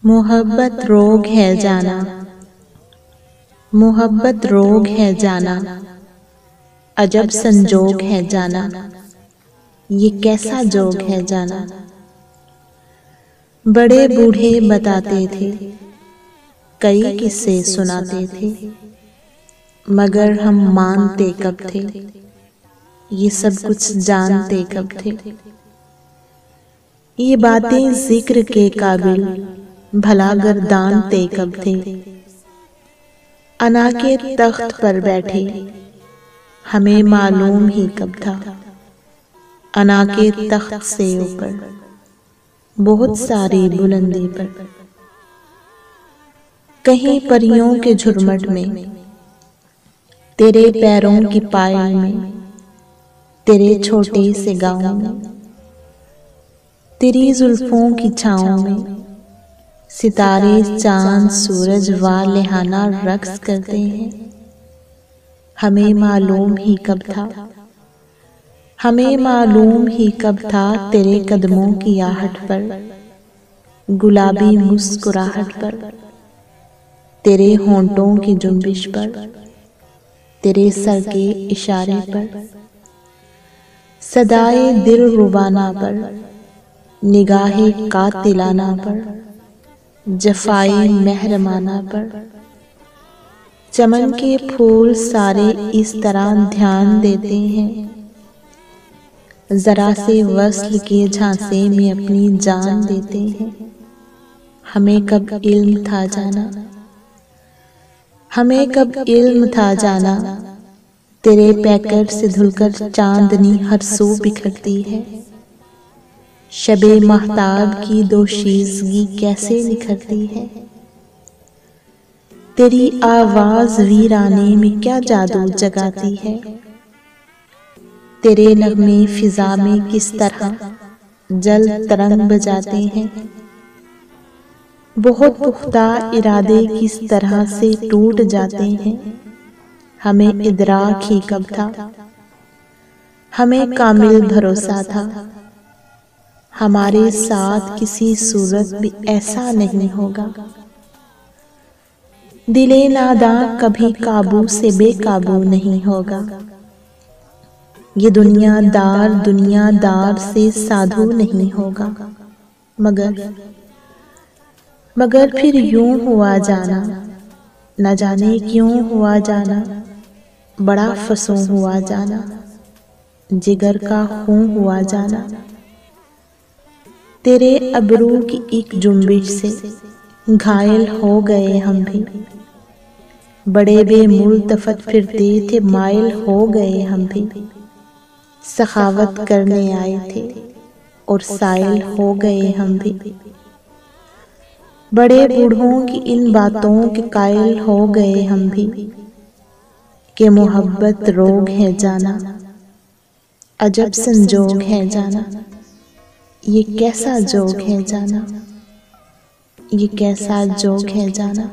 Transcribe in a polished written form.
मोहब्बत रोग है जाना, मोहब्बत रोग है जाना, अजब संजोग है जाना, ये कैसा जोग है जाना। बड़े बूढ़े बताते थे, कई किस्से सुनाते थे, मगर हम मानते कब थे, ये सब कुछ जानते कब थे। ये बातें जिक्र के काबिल भला गर्दानते कब थे। अना के तख्त पर बैठे हमें मालूम ही कब था। अना के तख्त से ऊपर बहुत सारी बुलंदी पर, कहीं परियों के झुरमट में, तेरे पैरों की पायल में, तेरे छोटे से गाँव में, तेरी जुल्फों की छाँव में, सितारे चांद सूरज व लेहाना रक्स करते हैं। हमें मालूम ही कब था, हमें मालूम ही कब था, तेरे कदमों की आहट पर, गुलाबी मुस्कुराहट पर, तेरे होंठों की जुंबिश पर, तेरे सर के इशारे पर, सदाए दिल रुबाना पर, निगाहे कातिलाना पर, जफाई मेहरमाना पर, चमन के फूल सारे इस तरह ध्यान देते हैं। जरा से वस्ल के झांसे में अपनी जान देते हैं। हमें कब इल्म था जाना, हमें कब इल्म था जाना, तेरे पैकर से धुलकर चांदनी हर सू बिखरती है। शबे महताब की दोशीज़गी कैसे निखरती है। तेरी आवाज वीराने में क्या जादू जगाती है। तेरे नगमे फिजा में किस तरह जल तरंग बजाते हैं। बहुत पुख्ता इरादे किस तरह से टूट जाते हैं। हमें इदराक ही कब था, हमें कामिल भरोसा था, हमारे साथ किसी सूरत भी ऐसा नहीं होगा। दिले नादां कभी काबू से बेकाबू नहीं होगा। ये दुनियादार से साधु नहीं होगा। मगर फिर यूं हुआ जाना, न जाने क्यों हुआ जाना, बड़ा फसों हुआ जाना, जिगर का खूं हुआ जाना। तेरे अबरू की एक जुम्बिश से घायल हो गए हम भी, बड़े बेमुल्तफत फिरते थे माइल हो गए हम भी। सखावत करने आए थे और साइल हो गए हम भी। बड़े बूढ़ों की इन बातों के कायल हो गए हम भी, कि मोहब्बत रोग है जाना, अजब संजोग है जाना, ये कैसा जोग है जाना, ये कैसा जोग है जाना।